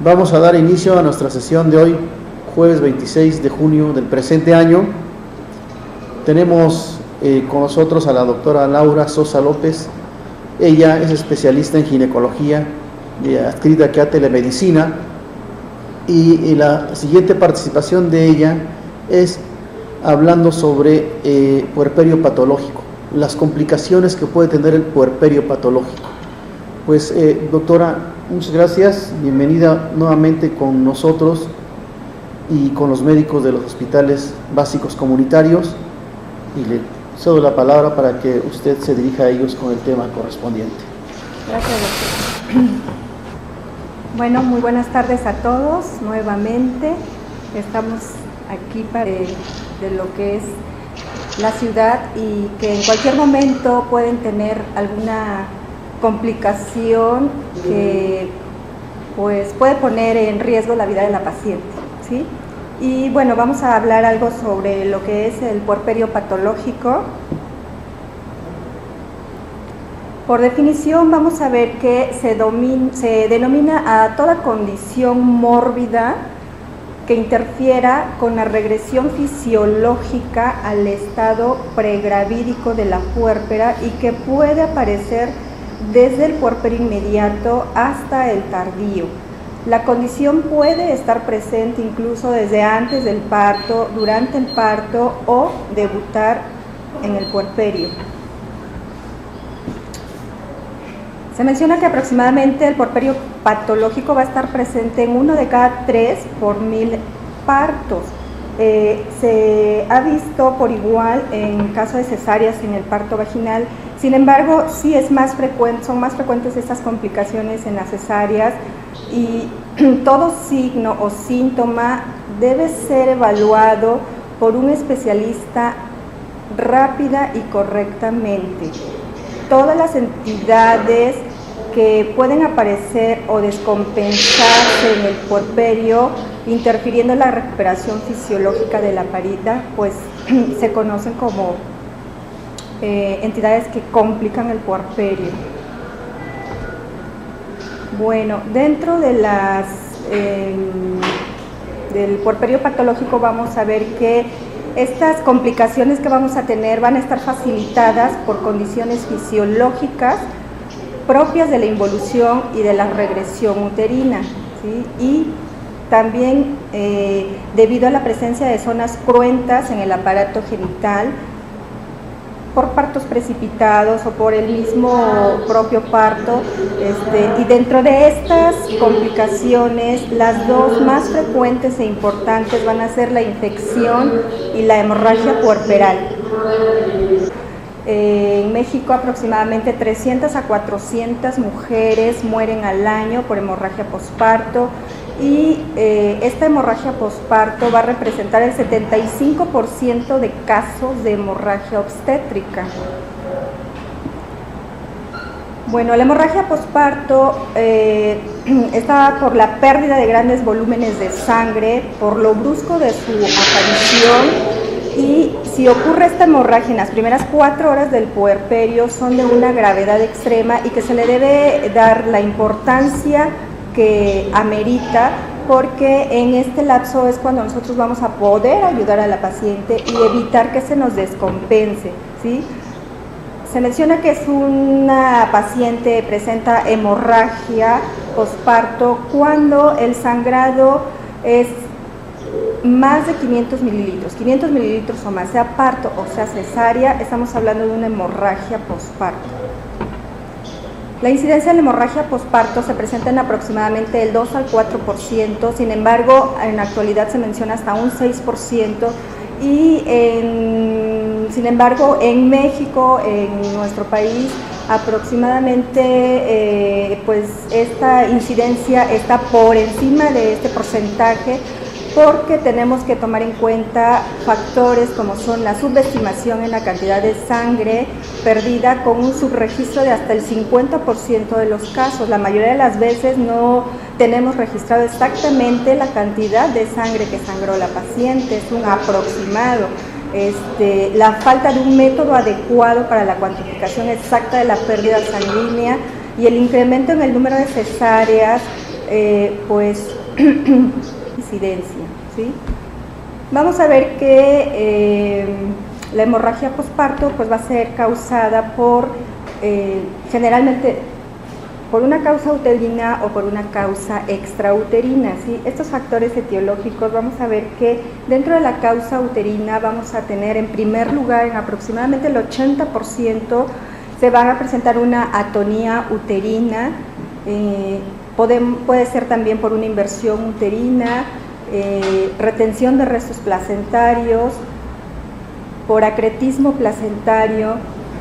Vamos a dar inicio a nuestra sesión de hoy, jueves 26 de junio del presente año. Tenemos con nosotros a la doctora Laura Sosa López. Ella es especialista en ginecología, adscrita aquí a telemedicina, y la siguiente participación de ella es hablando sobre puerperio patológico, las complicaciones que puede tener el puerperio patológico. Pues doctora, muchas gracias, bienvenida nuevamente con nosotros y con los médicos de los hospitales básicos comunitarios, y le cedo la palabra para que usted se dirija a ellos con el tema correspondiente. Gracias, doctor. Bueno, muy buenas tardes a todos nuevamente. Estamos aquí para de lo que es la ciudad y que en cualquier momento pueden tener alguna complicación que pues puede poner en riesgo la vida de la paciente, ¿sí? Y bueno, vamos a hablar algo sobre lo que es el puerperio patológico. Por definición vamos a ver que se denomina a toda condición mórbida que interfiera con la regresión fisiológica al estado pregravídico de la puérpera y que puede aparecer desde el puerperio inmediato hasta el tardío. La condición puede estar presente incluso desde antes del parto, durante el parto o debutar en el puerperio. Se menciona que aproximadamente el puerperio patológico va a estar presente en 1 de cada 3 por 1000 partos. Se ha visto por igual en caso de cesáreas en el parto vaginal. Sin embargo, sí es más frecuente, son más frecuentes estas complicaciones en las cesáreas, y todo signo o síntoma debe ser evaluado por un especialista rápida y correctamente. Todas las entidades que pueden aparecer o descompensarse en el puerperio, interfiriendo en la recuperación fisiológica de la parida, pues se conocen como entidades que complican el puerperio. Bueno, dentro de del puerperio patológico vamos a ver que estas complicaciones que vamos a tener van a estar facilitadas por condiciones fisiológicas propias de la involución y de la regresión uterina, ¿sí? Y también debido a la presencia de zonas cruentas en el aparato genital, por partos precipitados o por el mismo propio parto, y dentro de estas complicaciones, las dos más frecuentes e importantes van a ser la infección y la hemorragia puerperal. En México aproximadamente 300 a 400 mujeres mueren al año por hemorragia posparto, y esta hemorragia posparto va a representar el 75% de casos de hemorragia obstétrica. Bueno, la hemorragia posparto está por la pérdida de grandes volúmenes de sangre, por lo brusco de su aparición, y si ocurre esta hemorragia en las primeras 4 horas del puerperio, son de una gravedad extrema y que se le debe dar la importancia que amerita, porque en este lapso es cuando nosotros vamos a poder ayudar a la paciente y evitar que se nos descompense, ¿sí? Se menciona que es una paciente presenta hemorragia posparto cuando el sangrado es más de 500 mililitros o más, sea parto o sea cesárea, estamos hablando de una hemorragia posparto. La incidencia de la hemorragia posparto se presenta en aproximadamente del 2 al 4%, sin embargo, en la actualidad se menciona hasta un 6%, y sin embargo, en México, en nuestro país, aproximadamente pues esta incidencia está por encima de este porcentaje, porque tenemos que tomar en cuenta factores como son la subestimación en la cantidad de sangre perdida, con un subregistro de hasta el 50% de los casos. La mayoría de las veces no tenemos registrado exactamente la cantidad de sangre que sangró la paciente, es un aproximado. La falta de un método adecuado para la cuantificación exacta de la pérdida sanguínea y el incremento en el número de cesáreas pues incidencia, ¿sí? Vamos a ver que la hemorragia posparto pues va a ser causada por generalmente por una causa uterina o por una causa extrauterina, ¿sí? Estos factores etiológicos, vamos a ver que dentro de la causa uterina vamos a tener en primer lugar, en aproximadamente el 80%, se van a presentar una atonía uterina, puede ser también por una inversión uterina, retención de restos placentarios, por acretismo placentario,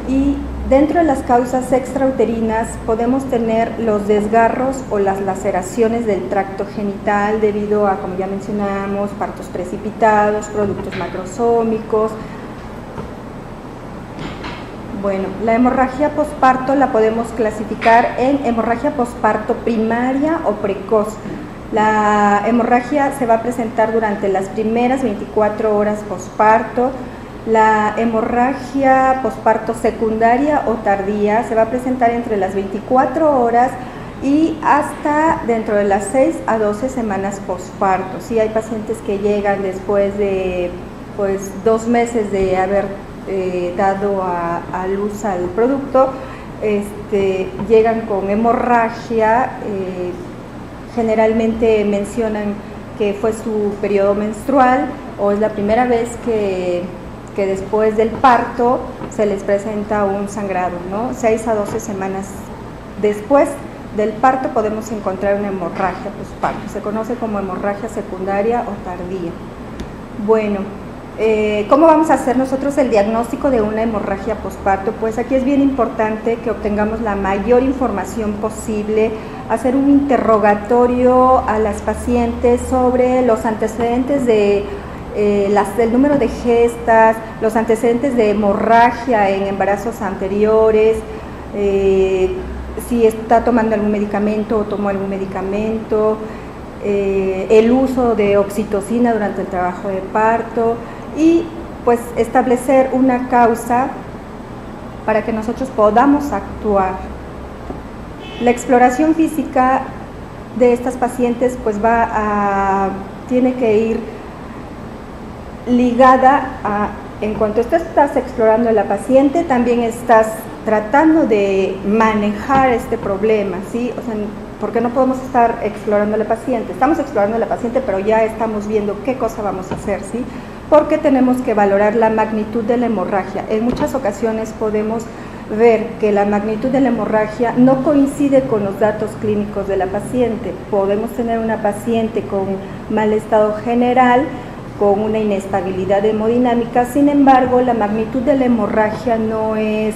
y dentro de las causas extrauterinas podemos tener los desgarros o las laceraciones del tracto genital debido a, como ya mencionamos, partos precipitados, productos macrosómicos. Bueno, la hemorragia posparto la podemos clasificar en hemorragia posparto primaria o precoz. La hemorragia se va a presentar durante las primeras 24 horas posparto. La hemorragia posparto secundaria o tardía se va a presentar entre las 24 horas y hasta dentro de las 6 a 12 semanas posparto. Sí, hay pacientes que llegan después de 2 meses de haber dado a luz al producto, llegan con hemorragia, generalmente mencionan que fue su periodo menstrual o es la primera vez que después del parto se les presenta un sangrado, ¿no? 6 a 12 semanas después del parto podemos encontrar una hemorragia posparto, se conoce como hemorragia secundaria o tardía. Bueno, ¿cómo vamos a hacer nosotros el diagnóstico de una hemorragia posparto? Pues aquí es bien importante que obtengamos la mayor información posible, hacer un interrogatorio a las pacientes sobre los antecedentes del número de gestas, los antecedentes de hemorragia en embarazos anteriores, si está tomando algún medicamento o tomó algún medicamento, el uso de oxitocina durante el trabajo de parto y pues establecer una causa para que nosotros podamos actuar. La exploración física de estas pacientes pues tiene que ir ligada a, en cuanto estás explorando a la paciente, también estás tratando de manejar este problema, ¿sí? O sea, porque no podemos estar explorando a la paciente, estamos explorando a la paciente, pero ya estamos viendo qué cosa vamos a hacer, ¿sí? Porque tenemos que valorar la magnitud de la hemorragia. En muchas ocasiones podemos ver que la magnitud de la hemorragia no coincide con los datos clínicos de la paciente. Podemos tener una paciente con mal estado general, con una inestabilidad hemodinámica, sin embargo, la magnitud de la hemorragia no es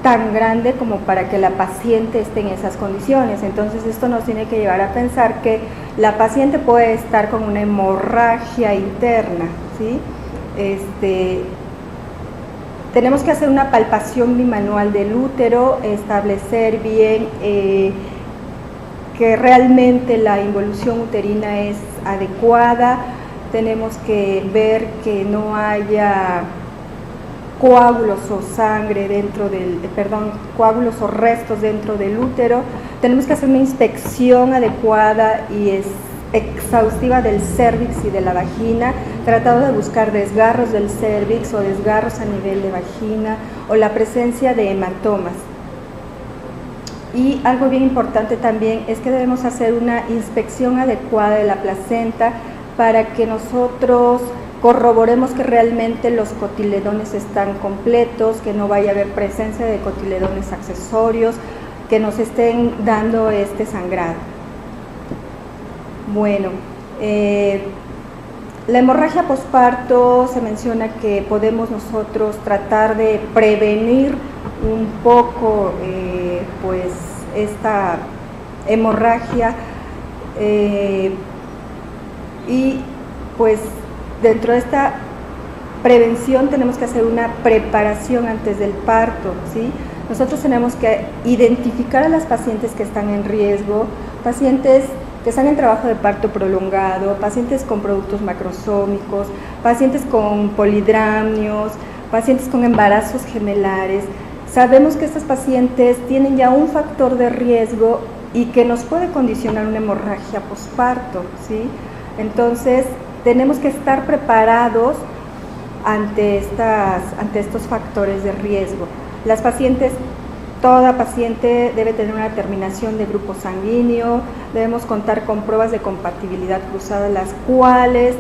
tan grande como para que la paciente esté en esas condiciones. Entonces, esto nos tiene que llevar a pensar que la paciente puede estar con una hemorragia interna, ¿sí? Tenemos que hacer una palpación bimanual del útero, establecer bien que realmente la involución uterina es adecuada. Tenemos que ver que no haya coágulos o sangre coágulos o restos dentro del útero. Tenemos que hacer una inspección adecuada y exhaustiva del cérvix y de la vagina, tratando de buscar desgarros del cérvix o desgarros a nivel de vagina o la presencia de hematomas. Y algo bien importante también es que debemos hacer una inspección adecuada de la placenta para que nosotros corroboremos que realmente los cotiledones están completos, que no vaya a haber presencia de cotiledones accesorios, que nos estén dando este sangrado. Bueno, la hemorragia posparto se menciona que podemos nosotros tratar de prevenir un poco pues esta hemorragia y pues dentro de esta prevención tenemos que hacer una preparación antes del parto, ¿sí? Nosotros tenemos que identificar a las pacientes que están en riesgo, pacientes que están en trabajo de parto prolongado, pacientes con productos macrosómicos, pacientes con polidramnios, pacientes con embarazos gemelares. Sabemos que estas pacientes tienen ya un factor de riesgo y que nos puede condicionar una hemorragia posparto, ¿sí? Entonces, tenemos que estar preparados ante estos factores de riesgo. Las pacientes, toda paciente debe tener una determinación de grupo sanguíneo, debemos contar con pruebas de compatibilidad cruzada, las cuales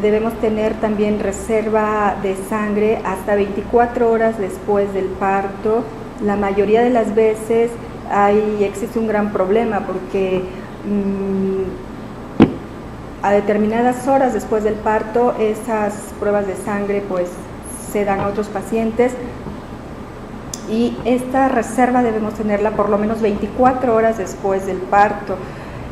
debemos tener también reserva de sangre hasta 24 horas después del parto. La mayoría de las veces existe un gran problema porque a determinadas horas después del parto esas pruebas de sangre pues se dan a otros pacientes, y esta reserva debemos tenerla por lo menos 24 horas después del parto.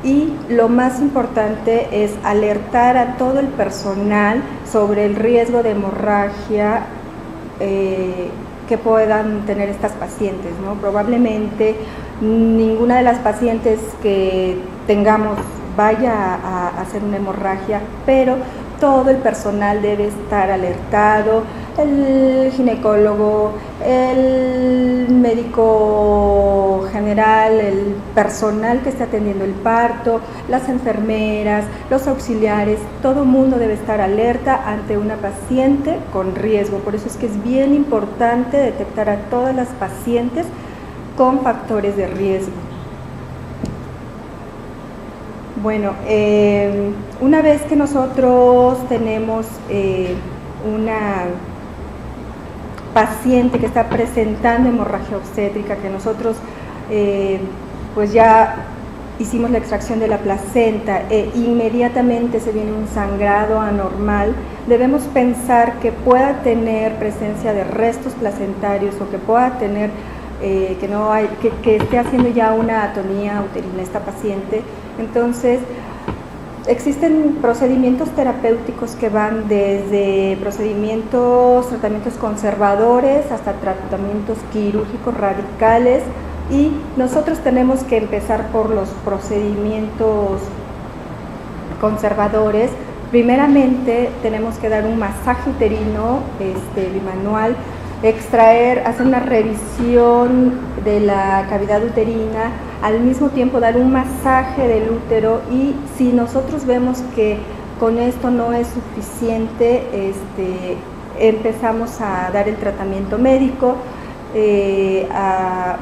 Y lo más importante es alertar a todo el personal sobre el riesgo de hemorragia que puedan tener estas pacientes, ¿no? Probablemente ninguna de las pacientes que tengamos vaya a hacer una hemorragia, pero todo el personal debe estar alertado, el ginecólogo, el médico general, el personal que está atendiendo el parto, las enfermeras, los auxiliares, todo el mundo debe estar alerta ante una paciente con riesgo. Por eso es que es bien importante detectar a todas las pacientes con factores de riesgo. Bueno, una vez que nosotros tenemos una paciente que está presentando hemorragia obstétrica, que nosotros pues ya hicimos la extracción de la placenta e inmediatamente se viene un sangrado anormal, debemos pensar que pueda tener presencia de restos placentarios o que pueda tener que esté haciendo ya una atonía uterina esta paciente. Entonces, existen procedimientos terapéuticos que van desde tratamientos conservadores hasta tratamientos quirúrgicos radicales, y nosotros tenemos que empezar por los procedimientos conservadores. Primeramente tenemos que dar un masaje uterino bimanual, hacer una revisión de la cavidad uterina, al mismo tiempo dar un masaje del útero, y si nosotros vemos que con esto no es suficiente, empezamos a dar el tratamiento médico.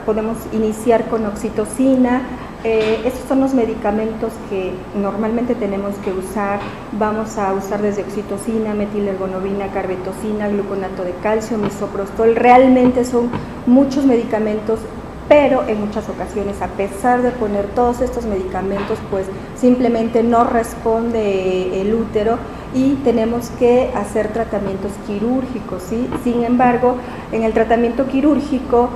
Podemos iniciar con oxitocina. Estos son los medicamentos que normalmente tenemos que usar. Vamos a usar desde oxitocina, metilergonobina, carbetocina, gluconato de calcio, misoprostol. Realmente son muchos medicamentos, pero en muchas ocasiones, a pesar de poner todos estos medicamentos, pues simplemente no responde el útero y tenemos que hacer tratamientos quirúrgicos, ¿sí? Sin embargo, en el tratamiento quirúrgico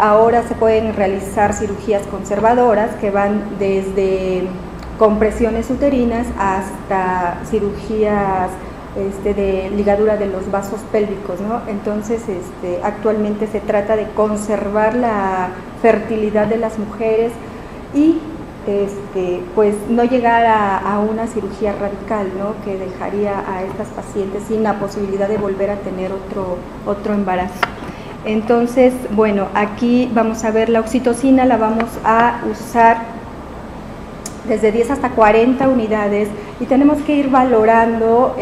ahora se pueden realizar cirugías conservadoras que van desde compresiones uterinas hasta cirugías de ligadura de los vasos pélvicos, ¿no? Entonces, actualmente se trata de conservar la fertilidad de las mujeres y pues no llegar a una cirugía radical, ¿no? Que dejaría a estas pacientes sin la posibilidad de volver a tener otro embarazo. Entonces, bueno, aquí vamos a ver la oxitocina, la vamos a usar desde 10 hasta 40 unidades y tenemos que ir valorando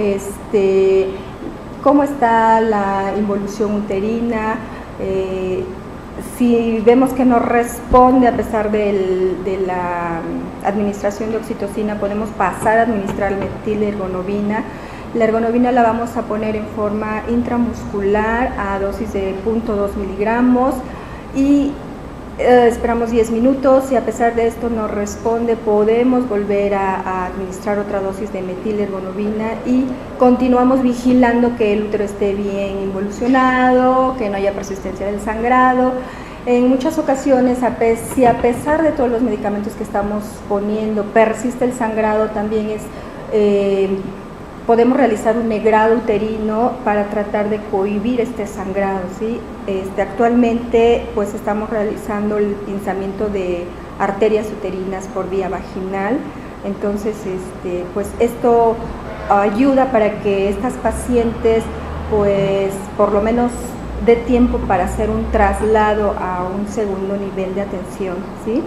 cómo está la involución uterina. Si vemos que no responde a pesar de la administración de oxitocina, podemos pasar a administrar metilergonobina. La ergonovina la vamos a poner en forma intramuscular a dosis de 0.2 miligramos y esperamos 10 minutos. Y a pesar de esto no responde, podemos volver a administrar otra dosis de metilergonobina y continuamos vigilando que el útero esté bien involucionado, que no haya persistencia del sangrado. En muchas ocasiones, si a pesar de todos los medicamentos que estamos poniendo persiste el sangrado, también podemos realizar un negrado uterino para tratar de cohibir este sangrado, ¿sí? Actualmente pues estamos realizando el pinzamiento de arterias uterinas por vía vaginal. Entonces pues esto ayuda para que estas pacientes pues por lo menos dé tiempo para hacer un traslado a un segundo nivel de atención, ¿sí?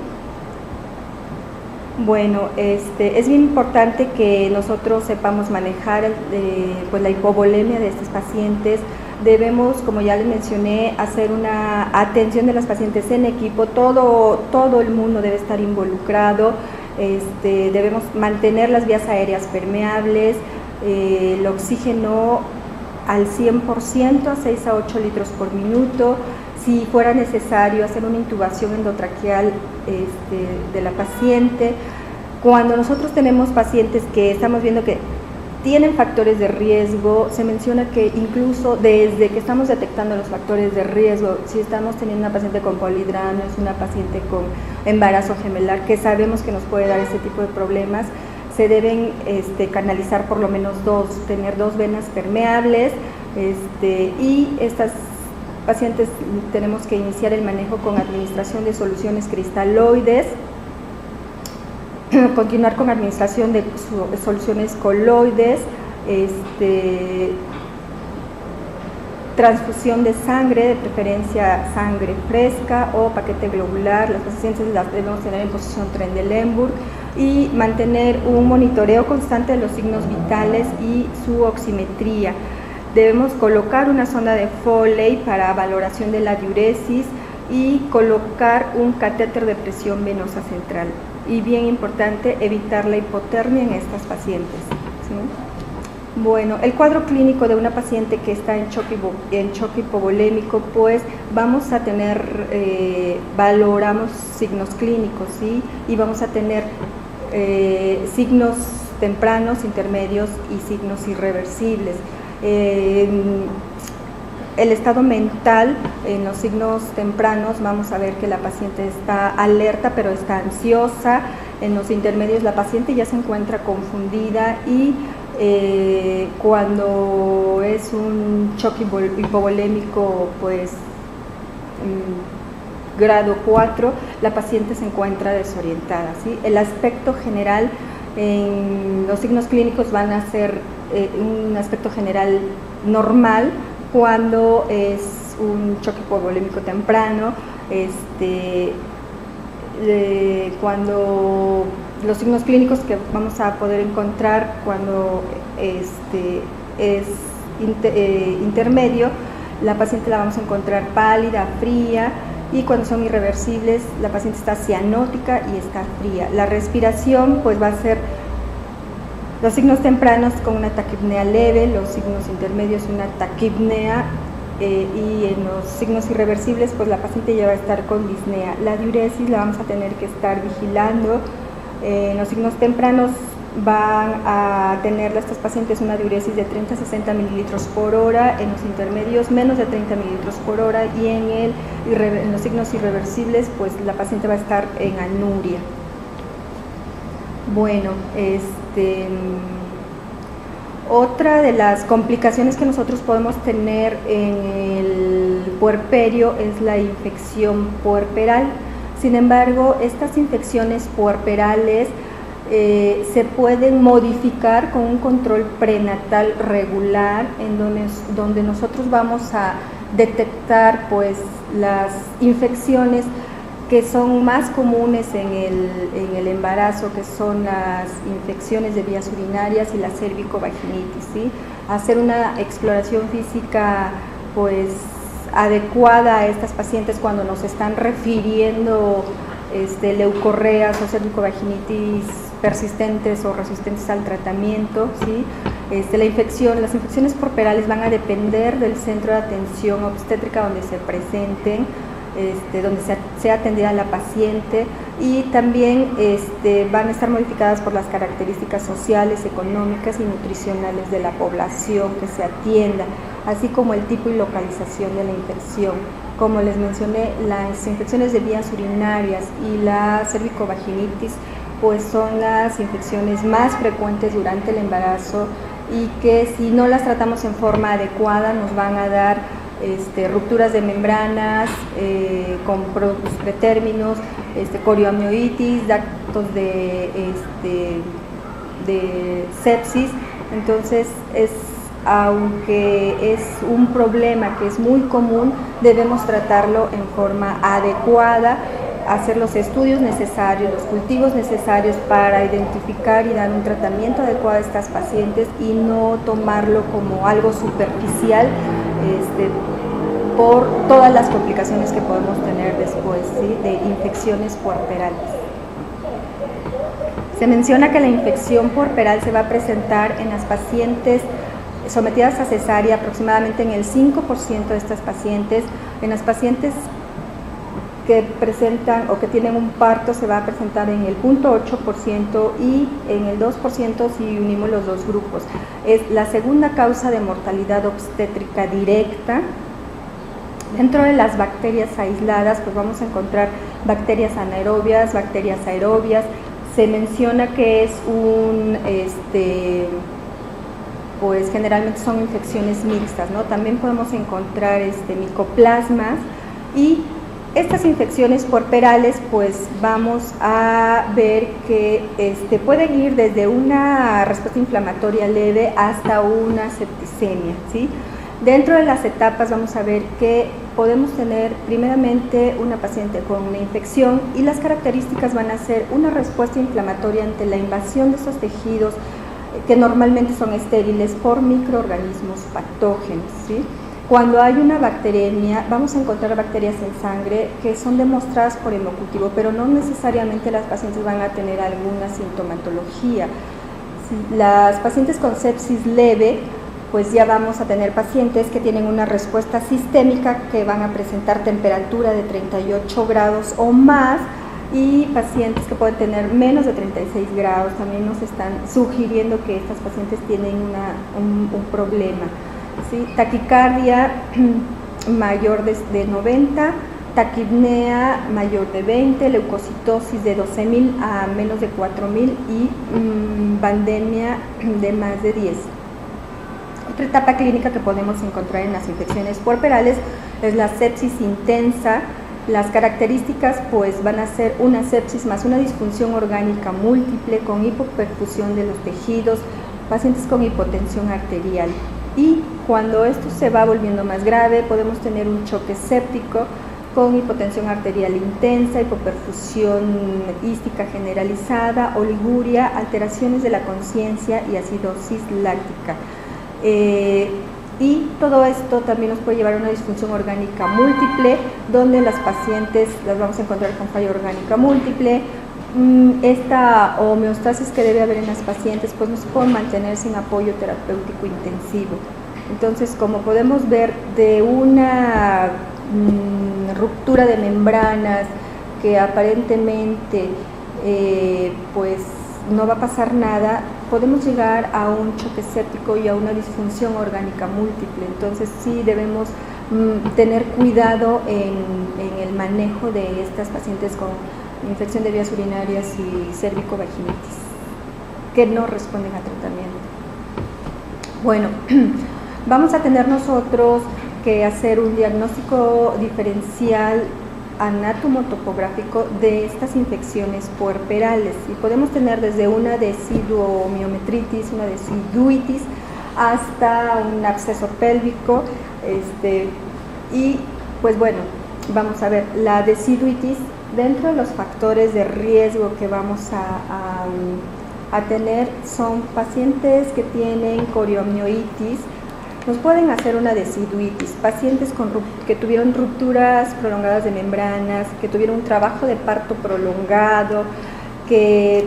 Bueno, es bien importante que nosotros sepamos manejar pues la hipovolemia de estos pacientes. Debemos, como ya les mencioné, hacer una atención de las pacientes en equipo. Todo el mundo debe estar involucrado. Debemos mantener las vías aéreas permeables, el oxígeno al 100%, a 6 a 8 litros por minuto. Si fuera necesario hacer una intubación endotraqueal de la paciente. Cuando nosotros tenemos pacientes que estamos viendo que tienen factores de riesgo, se menciona que incluso desde que estamos detectando los factores de riesgo, si estamos teniendo una paciente con polidramios, una paciente con embarazo gemelar, que sabemos que nos puede dar ese tipo de problemas, se deben canalizar por lo menos tener 2 venas permeables, y estas pacientes tenemos que iniciar el manejo con administración de soluciones cristaloides, continuar con administración de soluciones coloides, transfusión de sangre, de preferencia sangre fresca o paquete globular. Las pacientes las debemos tener en posición Trendelenburg y mantener un monitoreo constante de los signos vitales y su oximetría. Debemos colocar una sonda de Foley para valoración de la diuresis y colocar un catéter de presión venosa central. Y bien importante, evitar la hipotermia en estas pacientes, ¿sí? Bueno, el cuadro clínico de una paciente que está en choque hipovolémico, pues vamos a tener, valoramos signos clínicos, ¿sí? Y vamos a tener signos tempranos, intermedios y signos irreversibles. El estado mental, en los signos tempranos vamos a ver que la paciente está alerta pero está ansiosa. En los intermedios la paciente ya se encuentra confundida y cuando es un choque hipovolémico pues grado 4, la paciente se encuentra desorientada, ¿sí? El aspecto general en los signos clínicos van a ser un aspecto general normal cuando es un choque hipovolémico temprano, cuando los signos clínicos que vamos a poder encontrar cuando es intermedio, la paciente la vamos a encontrar pálida, fría, y cuando son irreversibles la paciente está cianótica y está fría. La respiración pues va a ser los signos tempranos con una taquipnea leve, los signos intermedios una taquipnea, y en los signos irreversibles pues la paciente ya va a estar con disnea. La diuresis la vamos a tener que estar vigilando. En los signos tempranos van a tener estas pacientes una diuresis de 30 a 60 mililitros por hora, en los intermedios menos de 30 mililitros por hora, y en los signos irreversibles pues la paciente va a estar en anuria. Bueno, otra de las complicaciones que nosotros podemos tener en el puerperio es la infección puerperal. Sin embargo, estas infecciones puerperales se pueden modificar con un control prenatal regular, en donde nosotros vamos a detectar pues las infecciones que son más comunes en el embarazo, que son las infecciones de vías urinarias y la cervicovaginitis, ¿sí? Hacer una exploración física pues adecuada a estas pacientes cuando nos están refiriendo leucorreas o cervicovaginitis persistentes o resistentes al tratamiento, ¿sí? Las infecciones puerperales van a depender del centro de atención obstétrica donde se presenten, donde sea atendida la paciente, y también van a estar modificadas por las características sociales, económicas y nutricionales de la población que se atienda, así como el tipo y localización de la infección. Como les mencioné, las infecciones de vías urinarias y la cervicovaginitis pues son las infecciones más frecuentes durante el embarazo y que si no las tratamos en forma adecuada nos van a dar rupturas de membranas con productos pretérminos, corioamioitis, datos de sepsis. Entonces, aunque es un problema que es muy común, debemos tratarlo en forma adecuada hacer los estudios necesarios, los cultivos necesarios para identificar y dar un tratamiento adecuado a estas pacientes y no tomarlo como algo superficial por todas las complicaciones que podemos tener después, ¿sí?, de infecciones puerperales. Se menciona que la infección puerperal se va a presentar en las pacientes sometidas a cesárea, aproximadamente en el 5% de estas pacientes. En las pacientes que presentan o que tienen un parto se va a presentar en el 0.8% y en el 2% si unimos los dos grupos. Es la segunda causa de mortalidad obstétrica directa. Dentro de las bacterias aisladas, pues vamos a encontrar bacterias anaerobias, bacterias aerobias. Se menciona que es pues generalmente son infecciones mixtas, ¿no? También podemos encontrar micoplasmas, y estas infecciones puerperales, pues vamos a ver que pueden ir desde una respuesta inflamatoria leve hasta una septicemia, ¿sí? Dentro de las etapas vamos a ver que podemos tener primeramente una paciente con una infección, y las características van a ser una respuesta inflamatoria ante la invasión de estos tejidos que normalmente son estériles por microorganismos patógenos, ¿sí? Cuando hay una bacteremia, vamos a encontrar bacterias en sangre que son demostradas por hemocultivo, pero no necesariamente las pacientes van a tener alguna sintomatología. Si las pacientes con sepsis leve, pues ya vamos a tener pacientes que tienen una respuesta sistémica, que van a presentar temperatura de 38 grados o más, y pacientes que pueden tener menos de 36 grados. También nos están sugiriendo que estas pacientes tienen un problema, ¿sí? Taquicardia mayor de 90, taquipnea mayor de 20, leucocitosis de 12.000 a menos de 4.000 y pandemia de más de 10. Otra etapa clínica que podemos encontrar en las infecciones puerperales es la sepsis intensa. Las características pues van a ser una sepsis más una disfunción orgánica múltiple con hipoperfusión de los tejidos, pacientes con hipotensión arterial. Y cuando esto se va volviendo más grave, podemos tener un choque séptico con hipotensión arterial intensa, hipoperfusión ística generalizada, oliguria, alteraciones de la conciencia y acidosis láctica. Y todo esto también nos puede llevar a una disfunción orgánica múltiple, donde las pacientes las vamos a encontrar con falla orgánica múltiple. Esta homeostasis que debe haber en las pacientes pues no se puede mantener sin apoyo terapéutico intensivo. Entonces, como podemos ver, de una ruptura de membranas que aparentemente pues no va a pasar nada, podemos llegar a un choque séptico y a una disfunción orgánica múltiple. Entonces sí debemos tener cuidado en el manejo de estas pacientes con infección de vías urinarias y cervicovaginitis que no responden a tratamiento. Bueno, vamos a tener nosotros que hacer un diagnóstico diferencial anatomotopográfico de estas infecciones puerperales, y podemos tener desde una deciduomiometritis, una deciduitis, hasta un absceso pélvico, y pues bueno, vamos a ver la deciduitis. Dentro de los factores de riesgo que vamos a tener son pacientes que tienen corioamioitis. Nos pueden hacer una deciduitis, pacientes que tuvieron rupturas prolongadas de membranas, que tuvieron un trabajo de parto prolongado, que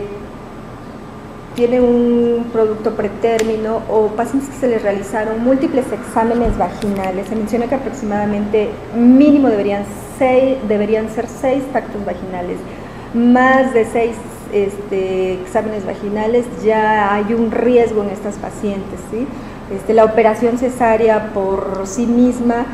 tienen un producto pretérmino, o pacientes que se les realizaron múltiples exámenes vaginales. Se menciona que aproximadamente mínimo deberían ser 6 tactos vaginales. Más de 6 exámenes vaginales, ya hay un riesgo en estas pacientes, ¿sí? La operación cesárea por sí misma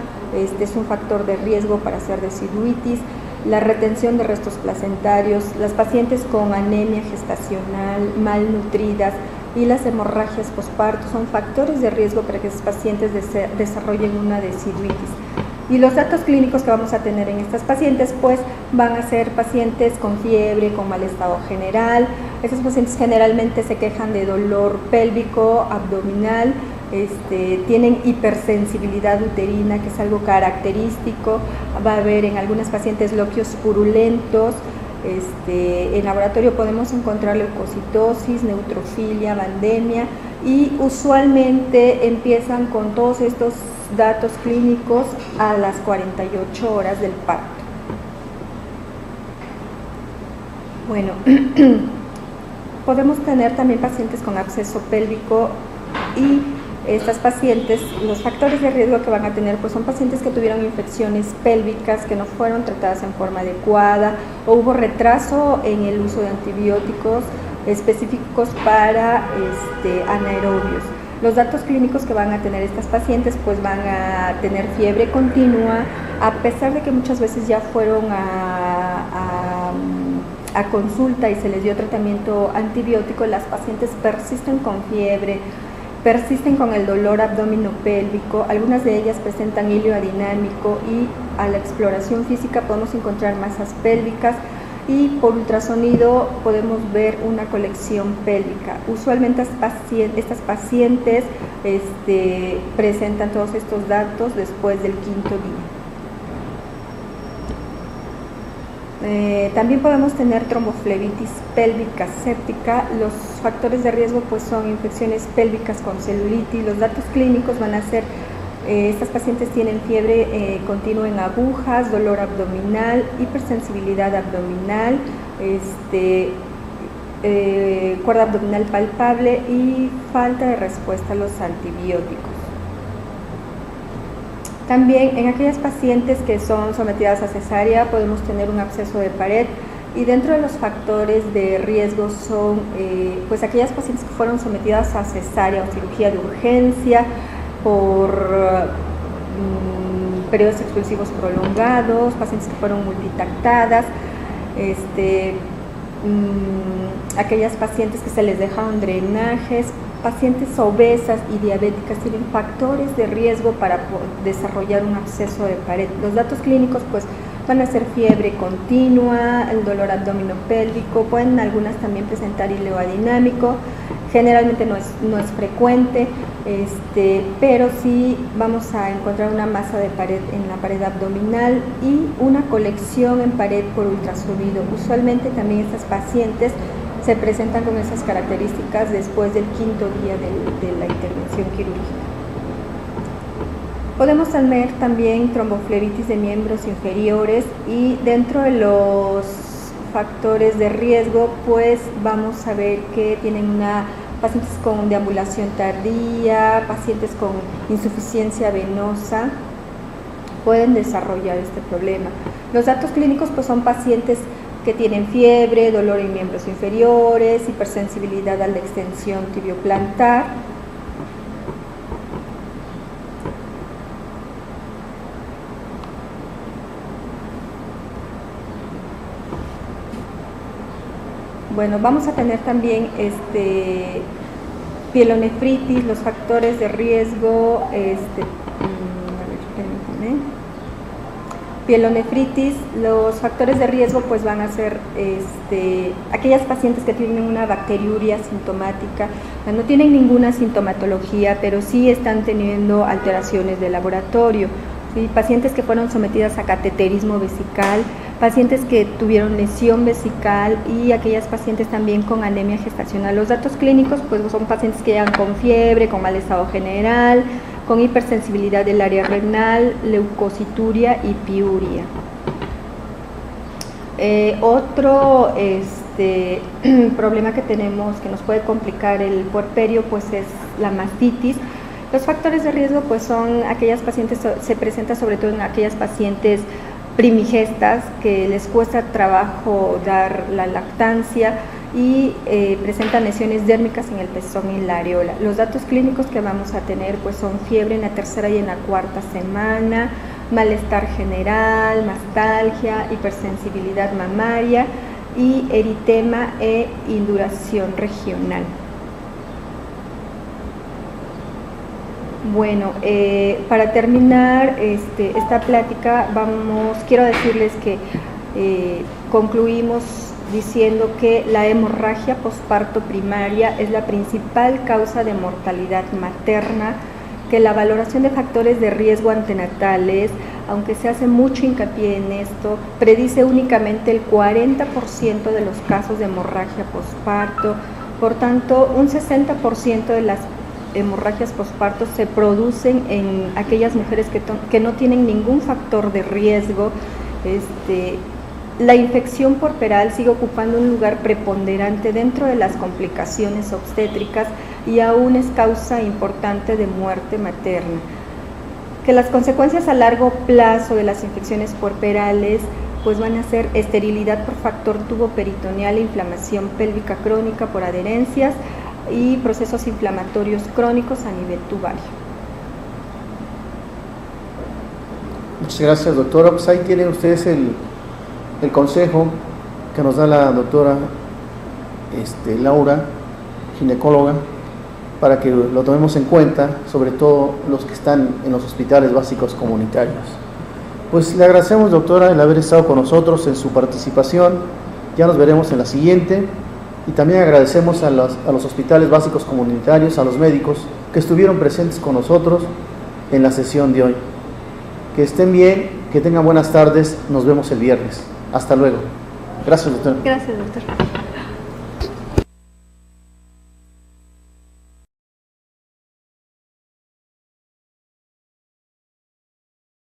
es un factor de riesgo para hacer deciduitis. La retención de restos placentarios, las pacientes con anemia gestacional, malnutridas y las hemorragias posparto son factores de riesgo para que esas pacientes desarrollen una deciduitis. Y los datos clínicos que vamos a tener en estas pacientes pues van a ser pacientes con fiebre, con mal estado general. Estos pacientes generalmente se quejan de dolor pélvico, abdominal, tienen hipersensibilidad uterina, que es algo característico. Va a haber en algunas pacientes loquios purulentos. En laboratorio podemos encontrar leucocitosis, neutrofilia, vandemia, y usualmente empiezan con todos estos datos clínicos a las 48 horas del parto. Bueno, podemos tener también pacientes con absceso pélvico, y estas pacientes, los factores de riesgo que van a tener pues son pacientes que tuvieron infecciones pélvicas, que no fueron tratadas en forma adecuada, o hubo retraso en el uso de antibióticos específicos para anaerobios. Los datos clínicos que van a tener estas pacientes pues van a tener fiebre continua, a pesar de que muchas veces ya fueron a consulta y se les dio tratamiento antibiótico. Las pacientes persisten con fiebre, persisten con el dolor abdominopélvico, algunas de ellas presentan hilo adinámico, y a la exploración física podemos encontrar masas pélvicas, y por ultrasonido podemos ver una colección pélvica. Usualmente estas pacientes presentan todos estos datos después del 5.º día. También podemos tener tromboflebitis pélvica séptica. Los factores de riesgo pues son infecciones pélvicas con celulitis. Los datos clínicos van a ser, estas pacientes tienen fiebre continua en agujas, dolor abdominal, hipersensibilidad abdominal, cuerda abdominal palpable y falta de respuesta a los antibióticos. También en aquellas pacientes que son sometidas a cesárea podemos tener un absceso de pared, y dentro de los factores de riesgo son pues aquellas pacientes que fueron sometidas a cesárea o cirugía de urgencia por periodos expulsivos prolongados, pacientes que fueron multitactadas, aquellas pacientes que se les dejaron drenajes, pacientes obesas y diabéticas tienen factores de riesgo para desarrollar un absceso de pared. Los datos clínicos pues van a ser fiebre continua, el dolor abdominopélvico, pueden algunas también presentar hilo adinámico. Generalmente no es frecuente, pero sí vamos a encontrar una masa de pared en la pared abdominal y una colección en pared por ultrasonido. Usualmente también estas pacientes se presentan con esas características después del 5.º día de la intervención quirúrgica. Podemos tener también tromboflebitis de miembros inferiores, y dentro de los factores de riesgo pues vamos a ver que tienen pacientes con deambulación tardía, pacientes con insuficiencia venosa, pueden desarrollar este problema. Los datos clínicos pues son pacientes que tienen fiebre, dolor en miembros inferiores, hipersensibilidad a la extensión tibioplantar. Bueno, vamos a tener también pielonefritis. Los factores de riesgo, pielonefritis, los factores de riesgo pues van a ser aquellas pacientes que tienen una bacteriuria sintomática, no tienen ninguna sintomatología, pero sí están teniendo alteraciones de laboratorio. ¿Sí? Pacientes que fueron sometidas a cateterismo vesical, pacientes que tuvieron lesión vesical, y aquellas pacientes también con anemia gestacional. Los datos clínicos pues son pacientes que llegan con fiebre, con mal estado general, con hipersensibilidad del área renal, leucocituria y piuria. Otro problema que tenemos que nos puede complicar el puerperio pues es la mastitis. Los factores de riesgo pues son aquellas pacientes, se presenta sobre todo en aquellas pacientes primigestas que les cuesta trabajo dar la lactancia y presentan lesiones dérmicas en el pezón y la areola. Los datos clínicos que vamos a tener pues son fiebre en la 3ª y en la 4ª semana, malestar general, mastalgia, hipersensibilidad mamaria y eritema e induración regional. Bueno, para terminar esta plática quiero decirles que concluimos diciendo que la hemorragia posparto primaria es la principal causa de mortalidad materna, que la valoración de factores de riesgo antenatales, aunque se hace mucho hincapié en esto, predice únicamente el 40% de los casos de hemorragia posparto. Por tanto, un 60% de las hemorragias posparto se producen en aquellas mujeres que no tienen ningún factor de riesgo. La infección puerperal sigue ocupando un lugar preponderante dentro de las complicaciones obstétricas y aún es causa importante de muerte materna. Que las consecuencias a largo plazo de las infecciones puerperales pues van a ser esterilidad por factor tubo peritoneal, inflamación pélvica crónica por adherencias y procesos inflamatorios crónicos a nivel tubario. Muchas gracias, doctora. Pues ahí tienen ustedes el consejo que nos da la doctora Laura, ginecóloga, para que lo tomemos en cuenta, sobre todo los que están en los hospitales básicos comunitarios. Pues le agradecemos, doctora, el haber estado con nosotros en su participación. Ya nos veremos en la siguiente. Y también agradecemos a los hospitales básicos comunitarios, a los médicos que estuvieron presentes con nosotros en la sesión de hoy. Que estén bien, que tengan buenas tardes. Nos vemos el viernes. Hasta luego. Gracias, doctora. Gracias, doctor.